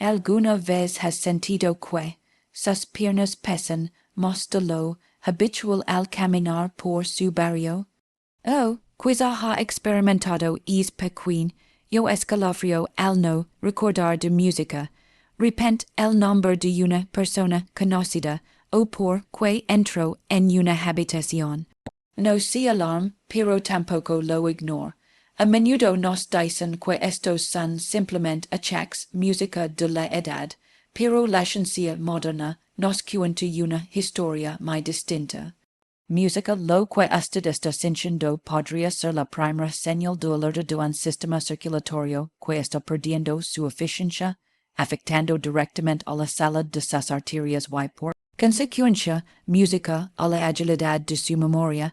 Alguna vez has sentido que sus piernas pesan más de lo habitual al caminar por su barrio? Oh, quizá ha experimentado es pequeño escalofrío al no recordar de música. Repent el nombre de una persona conocida o por que entró en una habitación. No se alarme, pero tampoco lo ignore. A menudo nos dicen que estos son simplemente achaques música de la edad, pero la ciencia moderna nos cuenta una historia muy distinta. Música lo que usted está sintiendo podría ser la primera señal de alerta de un sistema circulatorio que está perdiendo su eficiencia, afectando directamente a la salud de sus arterias y por consecuencia, música a la agilidad de su memoria.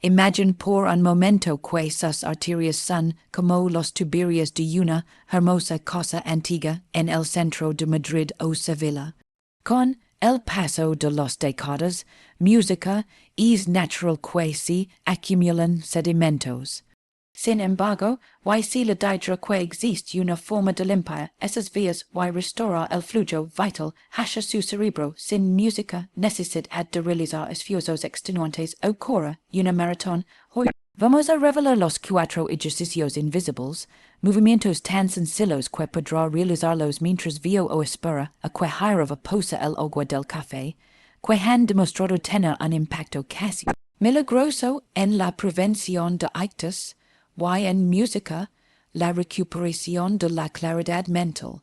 Imagine por un momento que sus arterias son como los tuburios de una hermosa casa antigua en el centro de Madrid o Sevilla. Con el paso de las décadas, música es natural que se acumulen sedimentos. Sin embargo, y si la idea que existe una forma de limpiar esas vías y restaurar el flujo vital hacia su cerebro sin música necesidad de realizar esfuerzos extenuantes o correr una maratón. Hoy vamos a revelar los 4 ejercicios invisibles, movimientos tan sencillos que podrá realizarlos mientras vio o espera a que hierva posa el agua del café, que han demostrado tener un impacto casi milagroso en la prevención de ictus, y en música, la recuperación de la claridad mental.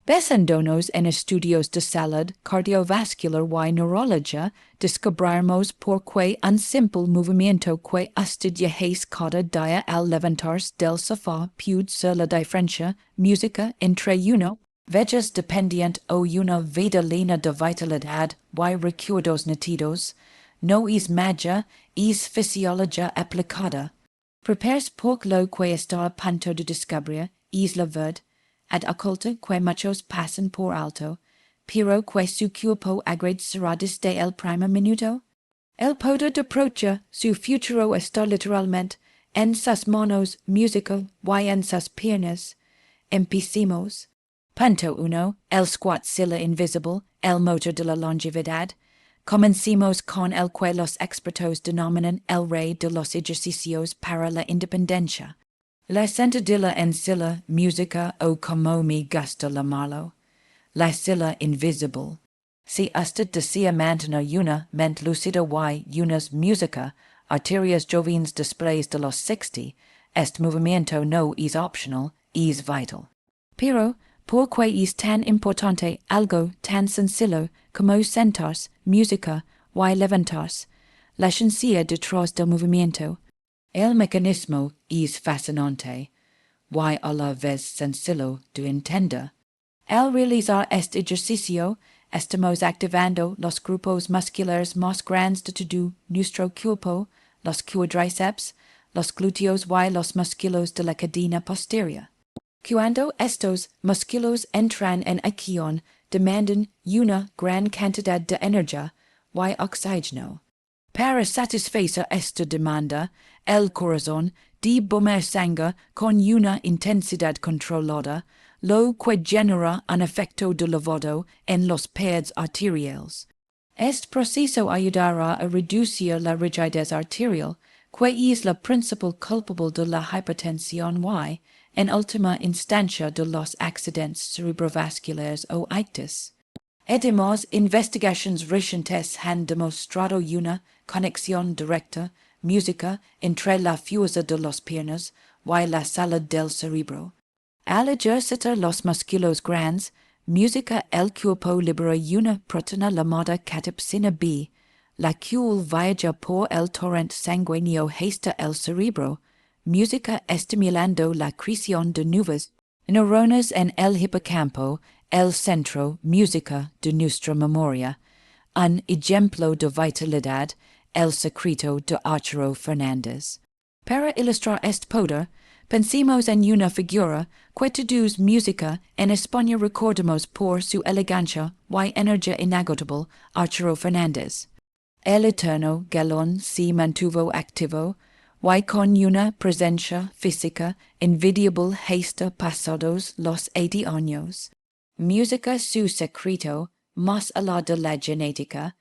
Basándonos en estudios de salud cardiovascular y neurología, descubrimos por qué un simple movimiento que usted hace cada día al levantarse del sofá puede ser la diferencia música entre uno, vejas dependiente o una vida llena de vitalidad y recuerdos nítidos. No es magia, es fisiología aplicada. Prepares por lo que está a punto de descubrir es la verdad, ad oculta que muchos pasan por alto, pero que su cuerpo agradecerá desde el primer minuto. El poder de approachar su futuro está literalmente en sus manos música y en sus piernas. Empecemos. Punto 1. El squat silla invisible, el motor de la longevidad. Comencemos con el que los expertos denominan el rey de los ejercicios para la independencia. La sentadilla en silla música o como me gusta llamarlo. La silla invisible. Si usted desea mantener una mente lúcida y unas música, arterias jóvenes después de los 60, este movimiento no es optional, es vital. Pero, ¿por qué es tan importante algo tan sencillo como sentarse, música y levantarse? La ciencia detrás del movimiento. El mecanismo es fascinante, y a la vez sencillo de entender. Al realizar este ejercicio, estamos activando los grupos musculares más grandes de todo nuestro cuerpo, los cuádriceps, los glúteos y los músculos de la cadena posterior. Cuando estos músculos entran en acción, demandan una gran cantidad de energía y oxígeno. Para satisfacer esta demanda, el corazón debe bombear sangre con una intensidad controlada, lo que genera un efecto de lavado en los pads arteriales. Este proceso ayudará a reducir la rigidez arterial, que es la principal culpable de la hipertensión y, en última instancia, de los accidentes cerebrovasculares o ictus. Además, investigaciones recientes han demostrado una conexión directa, música, entre la fuerza de las piernas y la salud del cerebro. Al ejercitar los músculos grandes, música el cuerpo libera una proteína llamada catepsina B, la cual viaja por el torrente sanguíneo hasta el cerebro, música estimulando la creación de nuevas neuronas en el hipocampo, el centro música de nuestra memoria. Un ejemplo de vitalidad, el secreto de Arturo Fernández. Para ilustrar este poder, pensemos en una figura que traduce música en España. Recordemos por su elegancia y energía inagotable Arturo Fernández. El eterno galón se mantuvo activo y con una presencia física envidiable hasta pasados los 80 años. Musica su secreto, mas alla de la genética,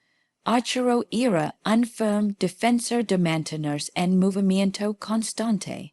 archero era un firm defensor de mantenerse en movimiento constante.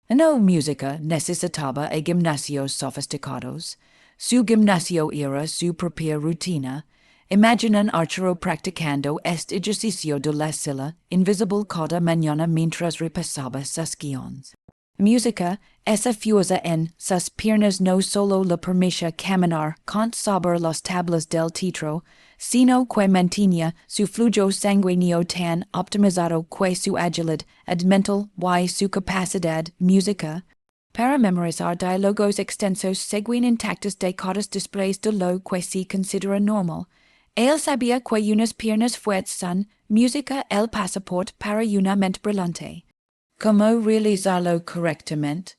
No musica necesitaba a gimnasios sofisticados. Su gimnasio era su propia rutina. Imaginan archero practicando este ejercicio de la silla invisible cada mañana mientras repasaba sus guiones. Música, esa fuerza en sus piernas no solo le permite caminar con sobre las tablas del teatro, sino que mantenía su flujo sanguíneo tan optimizado que su agilidad mental y su capacidad música para memorizar diálogos extensos según intactos de cada displays de lo que se considera normal. Él sabía que unas piernas fuertes son música el pasaporte para una mente brillante. ¿Cómo realizarlo correctamente?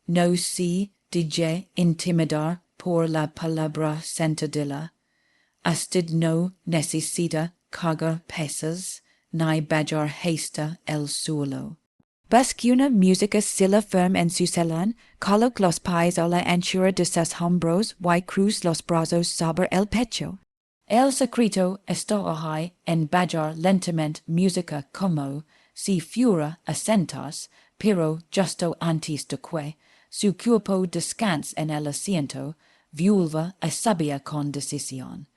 No se deje intimidar por la palabra sentadilla. Usted no necesita cargar pesas ni bajar hasta el suelo. Busque una música silla firme en su salón, coloque los pies a la anchura de sus hombros y cruce los brazos sobre el pecho. El secreto está ahí en bajar lentamente música como si fuera a sentarse, pero justo antes de que su cuerpo descanse en el asiento, vuelva a subir con decisión.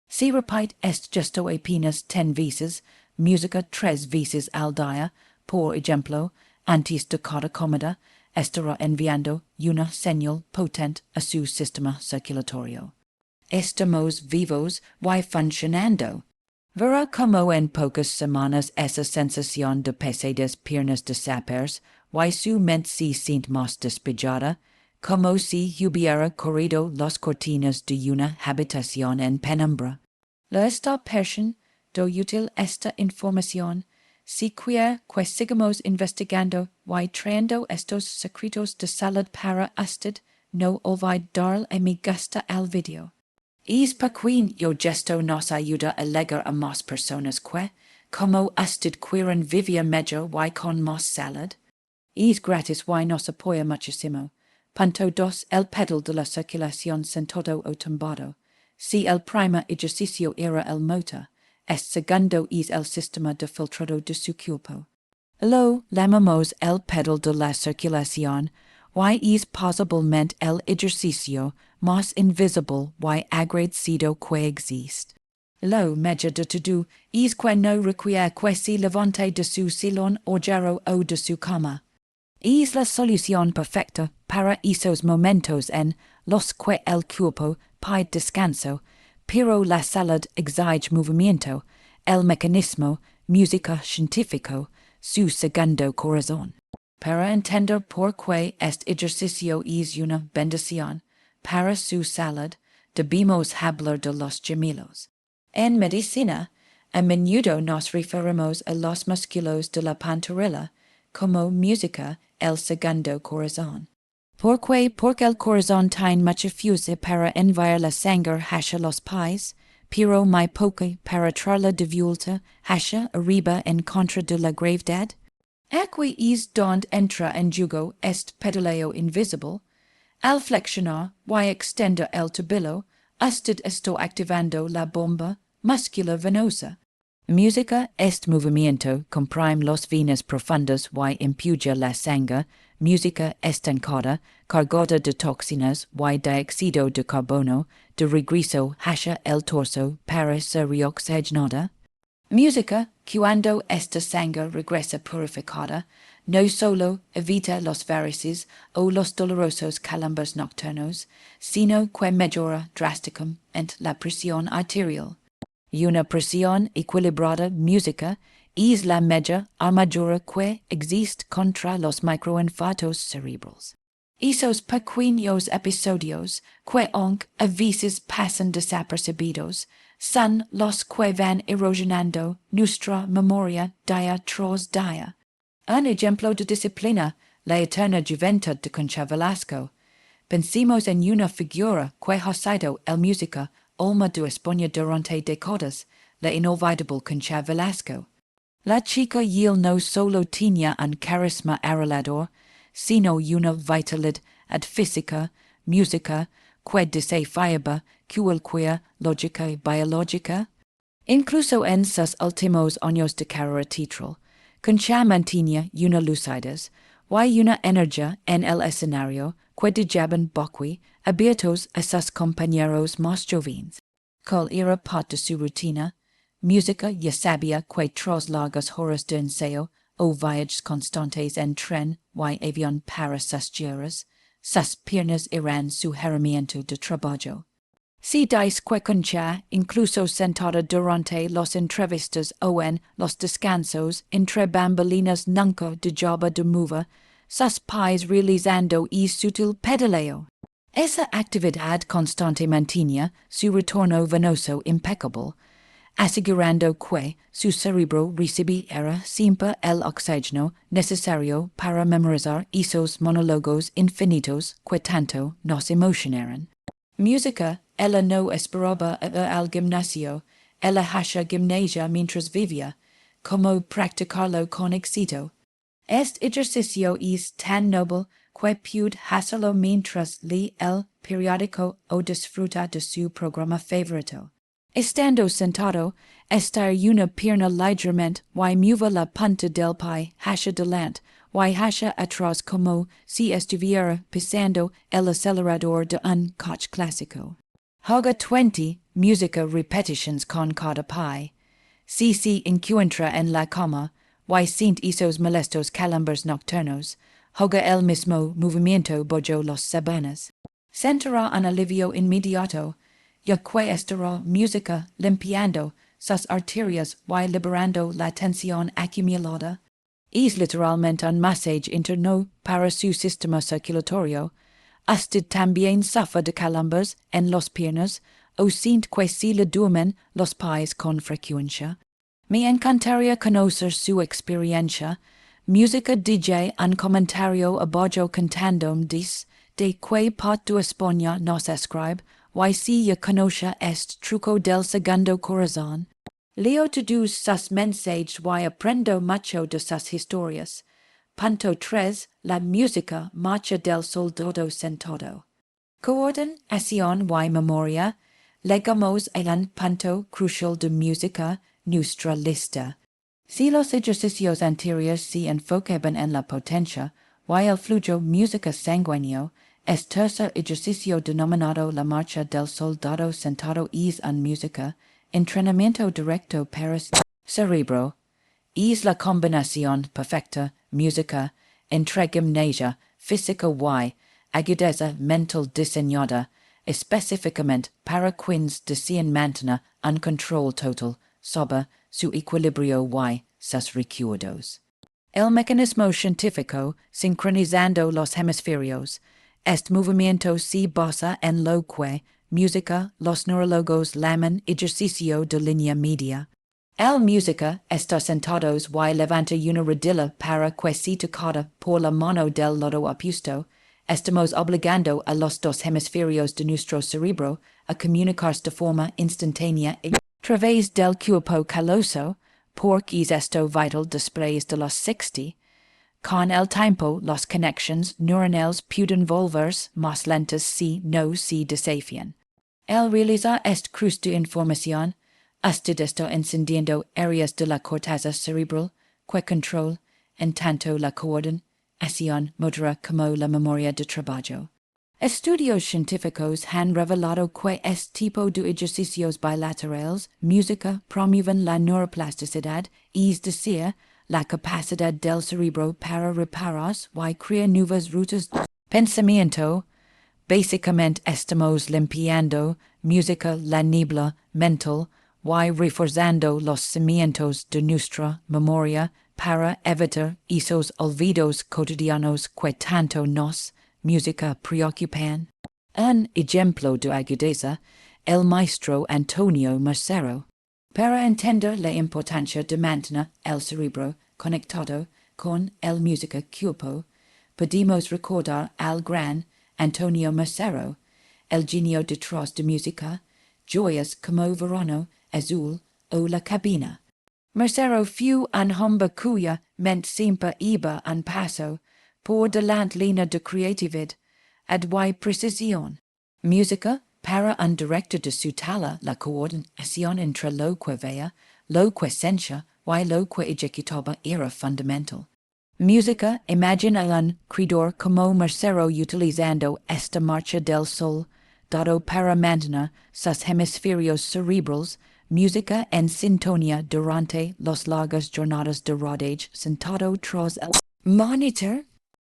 Si repite esto justo apenas 10 veces, música 3 veces al día, por ejemplo, antes de cada comida, estará enviando una señal potente a su sistema circulatorio. Estamos vivos y funcionando. Verá como en pocas semanas esa sensación de pesadas piernas desaparece y su mente se siente más despejada, como si hubiera corrido las cortinas de una habitación en penumbra. ¿Le está pareciendo útil esta información? Si quiere que sigamos investigando y trayendo estos secretos de salud para usted, no olvide darle a me gusta al video. Es porque yo gesto nos ayuda a llegar a más personas que, como usted quieren vivir mejor y con más salud. Es gratis y nos apoya muchísimo. Punto 2. El pedal de la circulación sentado o tumbado. Si el primer ejercicio era el motor, el segundo es el sistema de filtrado de su cuerpo. Lo llamamos el pedal de la circulación, y es posiblemente el ejercicio más invisible y agradecido que existe. Lo mejor de todo es que no requiere que se levante de su sillón o de su cama. Es la solución perfecta para esos momentos en los que el cuerpo pide descanso, pero la salud exige movimiento, el mecanismo, música científico, su segundo corazón. Para entender por qué este ejercicio es una bendición para su salud, debemos hablar de los gemelos. En medicina, a menudo nos referimos a los músculos de la pantorrilla como música el segundo corazón. Porque el corazón tiene mucha fuerza para enviar la sangre hacia los pies, pero muy poca para traerla de vuelta hacia arriba en contra de la gravedad. Aquí es donde entra en juego este pedaleo invisible. Al flexionar y extender el tobillo, usted está activando la bomba muscular venosa. Música este movimiento comprime las venas profundas y empuja la sangre. Música estancada, cargada de toxinas y dióxido de carbono, de regreso hacia el torso para ser reoxigenada. Música, cuando esta sangre regresa purificada, no solo evita los varices o los dolorosos calambres nocturnos, sino que mejora drásticamente la presión arterial. Una presión equilibrada música es la mejor armadura que existe contra los microinfartos cerebrales. Esos pequeños episodios que aunque a veces pasan desapercibidos, son los que van erosionando nuestra memoria día tras día. Un ejemplo de disciplina, la eterna juventud de Concha Velasco. Pensemos en una figura que ha sido el música alma de España durante décadas, la inolvidable Concha Velasco. La chica Yale no solo tenía un carisma arrollador, sino una vitalidad física, música, que desafiaba, quia logica biologica. Incluso en sus últimos años de carrera teatral, Concha mantenía una lucidez, y una energía en el escenario que dejaban boqui abiertos a sus compañeros más jóvenes. Cual era parte de su rutina, música ya sabía que tras largas horas de ensayo o viajes constantes en tren y avión para sus giras, sus piernas eran su herramienta de trabajo. Si dais que Concha, incluso sentada durante las entrevistas o en los descansos entre bambalinas nunca dejaba de mover sus pies realizando y sutil pedaleo. Esa actividad constante mantenía su retorno venoso impecable, asegurando que su cerebro recibiera siempre el oxígeno necesario para memorizar esos monólogos infinitos que tanto nos emocionaron. Música, ella no esperaba al gimnasio, ella hacía gimnasia mientras vivía, como practicarlo con éxito. Este ejercicio es tan noble que puede hacerlo mientras lee el periódico o disfruta de su programa favorito. Estando sentado, estar una pierna ligeramente y mueva la punta del pie hacia delante y hacia atrás como si estuviera pisando el acelerador de un coche clásico. Haga 20 música repetitions con cada pie. Si se encuentra en la cama y siente esos molestos calambres nocturnos, haga el mismo movimiento bajo las sábanas. Sentirá un alivio inmediato, ya que estará música limpiando sus arterias y liberando la tensión acumulada. Es literalmente un masaje interno para su sistema circulatorio. Usted también sufre de calambres en las piernas o siente que se le duermen los pies con frecuencia. Me encantaría conocer su experiencia. Música DJ un comentario abajo cantando de que parte de España nos escribe y si ya conoce este truco del segundo corazón. Leo todos sus mensajes y aprendo mucho de sus historias. Punto 3. La música marcha del soldado sentado. Coordinación y memoria. Llegamos a un punto crucial de música, nuestra lista. Si los ejercicios anteriores se enfocaban en la potencia y el flujo música sanguíneo, el tercer ejercicio denominado la marcha del soldado sentado es un música, entrenamiento directo para cerebro. Es la combinación perfecta, música, entre gimnasia, física y agudeza mental diseñada, específicamente para quienes desean mantener un control total sobre su equilibrio y sus recuerdos. El mecanismo científico, sincronizando los hemisferios, este movimiento se basa en lo que música los neurólogos llaman ejercicio de línea media. El música está sentados y levanta una rodilla para que se tocada por la mano del lado opuesto. Estamos obligando a los dos hemisferios de nuestro cerebro a comunicarse de forma instantánea a través del cuerpo caloso, porque es esto vital después de los 60. Con el tiempo, las conexiones neuronales pueden volverse más lentas si no se desafian. El realizar este cruce de información, usted está encendiendo áreas de la corteza cerebral que control en tanto la coordinación motora como la memoria de trabajo. Estudios científicos han revelado que este tipo de ejercicios bilaterales música promueven la neuroplasticidad, es decir, la capacidad del cerebro para repararse y crear nuevas rutas de pensamiento. Básicamente estamos limpiando música la niebla mental y reforzando los cimientos de nuestra memoria para evitar esos olvidos cotidianos que tanto nos música preocupan. Un ejemplo de agudeza, el maestro Antonio Mercero. Para entender la importancia de mantener el cerebro conectado con el música cuerpo, podemos recordar al gran Antonio Mercero, el genio detrás de música, joyas como verano azul o la cabina. Mercero fue un hombre cuya mente siempre iba un paso por delante llena de creatividad y precisión. Música para un director de su tala la coordinación entre lo que vea, lo que sencha, y lo que ejecutaba era fundamental. Música imagina un creador como mercero utilizando esta marcha del sol, dado para mantener sus hemisferios cerebrales, música en sintonía durante las largas jornadas de rodaje sentado tras el monitor.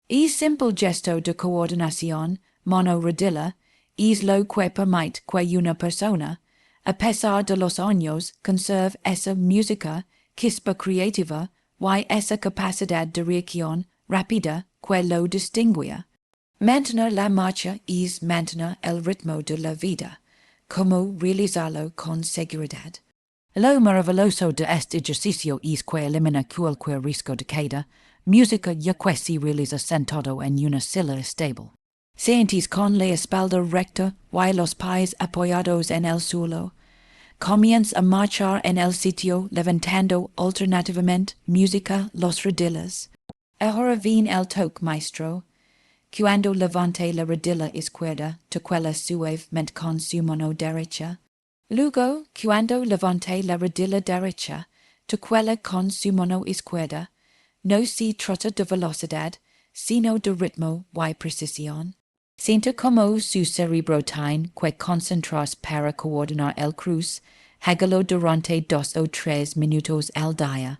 Y simple gesto de coordinación, mano rodilla, es lo que permite que una persona, a pesar de los años, conserve esa música, chispa creativa, y esa capacidad de reacción rápida que lo distinguía. Mantener la marcha es mantener el ritmo de la vida, como realizarlo con seguridad. Lo maravilloso de este ejercicio es que elimina cualquier riesgo de caída. Música ya que se realiza sentado en una silla estable. Sientes con la espalda recta y los pies apoyados en el suelo. Comienza a marchar en el sitio levantando alternativamente música los rodillas. Ahora viene el toque maestro. Cuando levante la rodilla izquierda, toquela suavemente con su mano derecha. Luego, cuando levante la rodilla derecha, toquela con su mano izquierda. No se trata de velocidad, sino de ritmo y precisión. Siente como su cerebro tiene que concentrarse para coordinar el cruce, hágalo durante 2 o 3 minutos al día.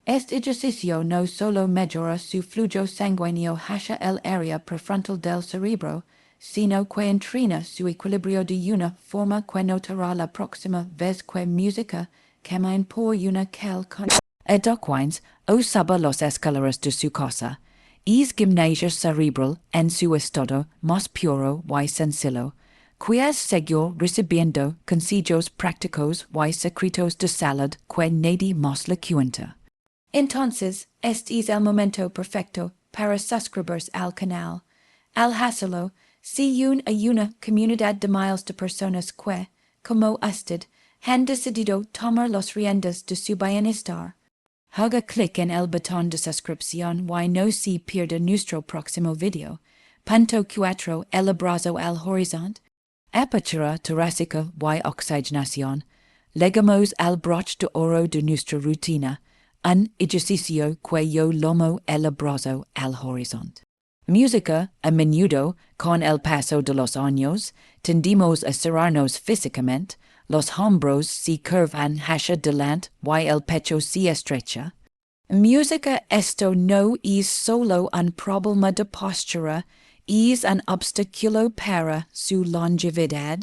Este ejercicio no solo mejora su flujo sanguíneo hacia el área prefrontal del cerebro, sino que entrena su equilibrio de una forma que notará la próxima vez que música camina por una calle con Edoquines o suba los escaleras de su casa. Es gimnasia cerebral en su estado más puro y sencillo, que es seguir recibiendo consejos prácticos y secretos de salud que nadie más le cuenta. Entonces, este es el momento perfecto para suscribirse al canal. Al hacerlo, si una comunidad de miles de personas que, como usted, han decidido tomar las riendas de su bienestar. Haga clic en el botón de suscripción y no se pierda nuestro próximo video. Punto 4. El abrazo al horizonte. Apertura torácica y oxigenación. Llegamos al broche de oro de nuestra rutina. Un ejercicio que yo llamo el abrazo al horizonte. Música, a menudo, con el paso de los años, tendimos a cerrarnos físicamente. Los hombros se curvan hacia delante y el pecho se estrecha. Música esto no es solo un problema de postura, es un obstáculo para su longevidad.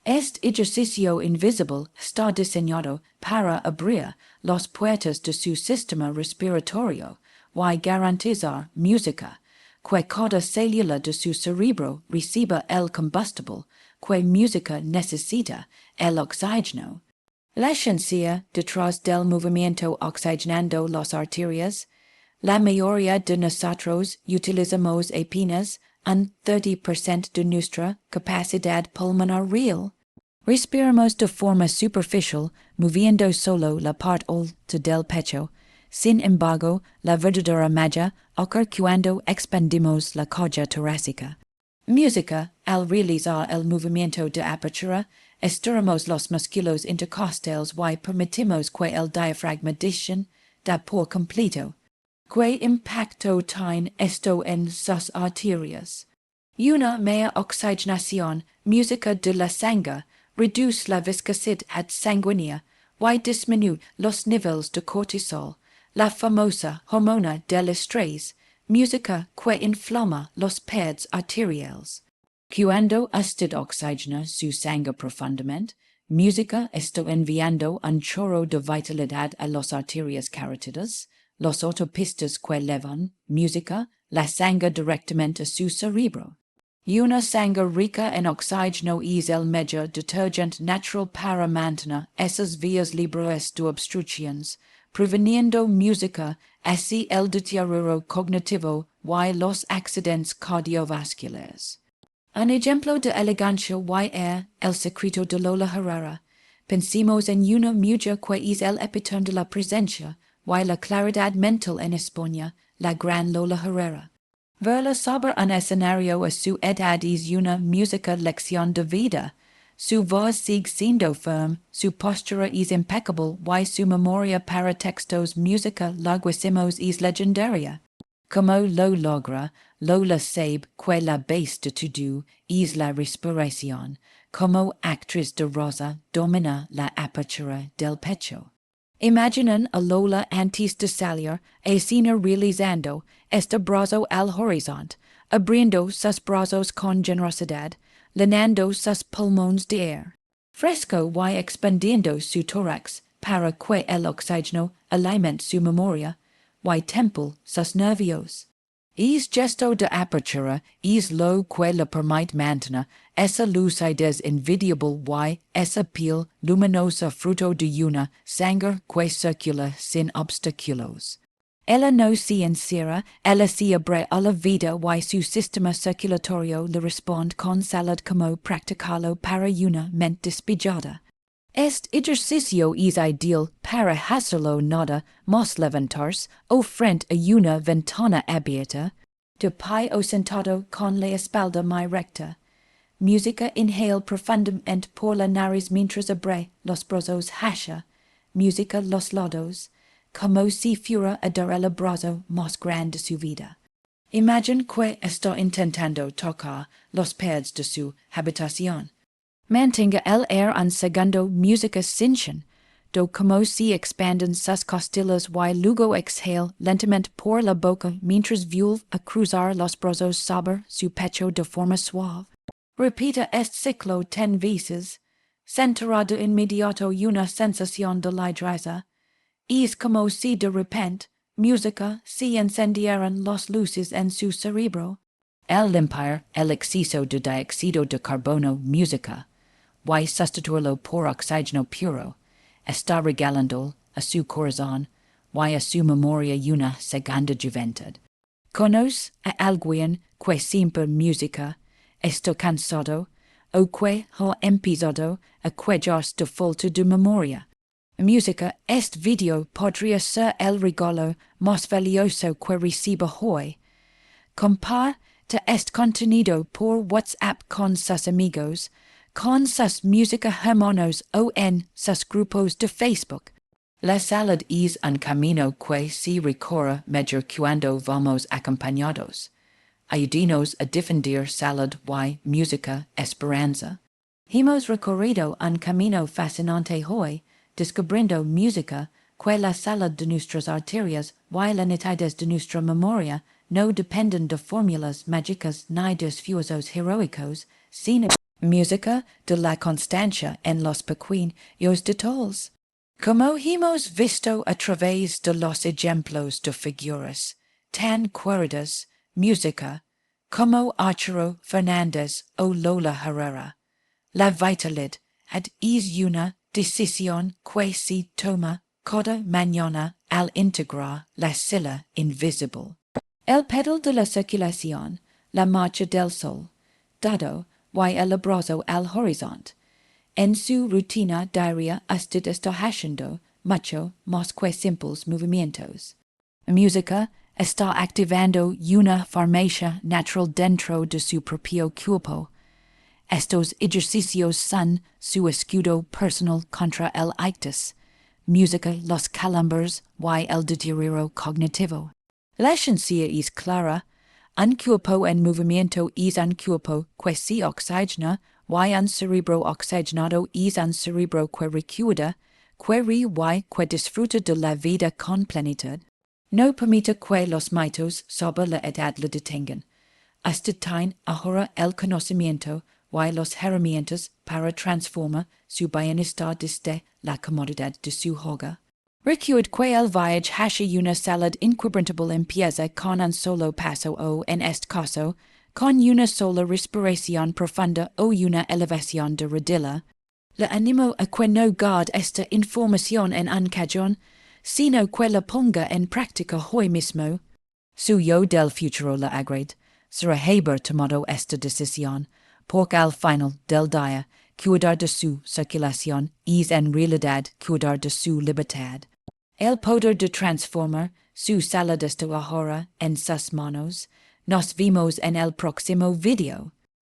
Este ejercicio invisible está diseñado para abrir las puertas de su sistema respiratorio y garantizar música, que cada célula de su cerebro reciba el combustible que música necesita, el oxígeno. La ciencia detrás del movimiento oxigenando las arterias. La mayoría de nosotros utilizamos apenas un 30% de nuestra capacidad pulmonar real. Respiramos de forma superficial, moviendo solo la parte alta del pecho. Sin embargo, la verdadera magia ocurre cuando expandimos la caja torácica. Música, al realizar el movimiento de apertura, estiramos los músculos intercostales y permitimos que el diafragma descienda por completo. ¿Qué impacto tiene esto en sus arterias? Una mea oxigenación, música de la sangre, reduce la viscosidad sanguínea y disminuye los niveles de cortisol, la famosa hormona del estrés. Música que inflama los pads arteriales. Cuando usted oxigena su sangre profundamente, música está enviando un chorro de vitalidad a las arterias carótidas, las autopistas que llevan música, la sangre directamente a su cerebro. Y una sangre rica en oxígeno es el mejor detergente natural para mantener esas vías libres de obstrucciones, preveniendo música, así el deterioro cognitivo y los accidentes cardiovasculares. Un ejemplo de elegancia y el secreto de Lola Herrera. Pensemos en una mujer que es el epítome de la presencia y la claridad mental en España, la gran Lola Herrera. Verla saber un escenario a su edad es una música lección de vida. Su voz sigue siendo firme, su postura es impeccable, y su memoria para textos música larguísimos es legendaria. Como lo logra, lo la sabe que la base de todo es la respiración. Como actriz de rosa domina la apertura del pecho. Imaginan a Lola antes de salir, escena realizando este brazo al horizonte, abriendo sus brazos con generosidad, llenando sus pulmones de aire. Fresco y expandiendo su tórax para que el oxígeno alimente su memoria, y temple sus nervios. Es gesto de apertura es lo que le permite mantener esa lucidez envidiable y esa piel luminosa fruto de una sangre que circula sin obstáculos. Ella no se encierra, ella se abre a la vida y su sistema circulatorio le responde con salud como practicarlo para una mente despejada. Este ejercicio es ideal para hacerlo nada más levantarse o frente a una ventana abierta, de pie o sentado con la espalda muy recta. Música inhale profundamente por la nariz mientras abre los brazos hacia. Música los lados, como si fuera a dar el abrazo más grande de su vida. Imagine que está intentando tocar los pads de su habitación. Mantenga el air un segundo música sinchan, do como si expanden sus costillas y luego exhale lentamente por la boca mientras vuelve a cruzar los brazos sobre su pecho de forma suave. Repita este ciclo 10 veces, sentirá de inmediato una sensación de ligereza. Es como si de repente, música, se encendieran las luces en su cerebro. El limpiar el exceso de dióxido de carbono música, y sustituirlo por oxígeno puro, está regalando a su corazón y a su memoria una segunda juventud. ¿Conoce a alguien que siempre música está cansado o que ha empezado a quejarse de falta de memoria? Música, este video podría ser el regalo más valioso que reciba hoy. Comparte este contenido por WhatsApp con sus amigos, con sus música hermanos o en sus grupos de Facebook. La salud es un camino que se recorre mejor cuando vamos acompañados. Ayúdenos a difundir salud y música esperanza. Hemos recorrido un camino fascinante hoy, descubriendo música que la salud de nuestras arterias y la nitidez de nuestra memoria no dependen de fórmulas mágicas ni de esfuerzos heroicos, sino música de la constancia en los pequeños detalles. Como hemos visto a través de los ejemplos de figuras tan cuerdas, música, como Arturo Fernández o Lola Herrera, la vitalidad es una decisión que se toma cada mañana al integrar la sila invisible. El pedal de la circulación, la marcha del sol, dado y el abrazo al horizonte. En su rutina diaria usted está haciendo mucho más que simples movimientos. La música está activando una farmacia natural dentro de su propio cuerpo. Estos ejercicios son su escudo personal contra el ictus. Música, los calambres y el deterioro cognitivo. La ciencia es clara. Un cuerpo en movimiento es un cuerpo que se oxigena, y un cerebro oxigenado es un cerebro que recuerda, que ríe y que disfruta de la vida con plenitud. No permita que los mitos sobre la edad le detengan. Usted tiene ahora el conocimiento y los herramientas para transformar su bienestar desde la comodidad de su hogar. Recuerde que el viaje hacia una salud inquebrantable empieza con un solo paso o, en este caso, con una sola respiración profunda o una elevación de rodilla. Le animo a que no guarde esta información en un cajón, sino que la ponga en práctica hoy mismo. Su yo del futuro le agrede. Será haber tomado esta decisión, porque al final del día, cuidar de su circulación es en realidad cuidar de su libertad. El poder de transformar su salud está ahora en sus manos. Nos vemos en el próximo video.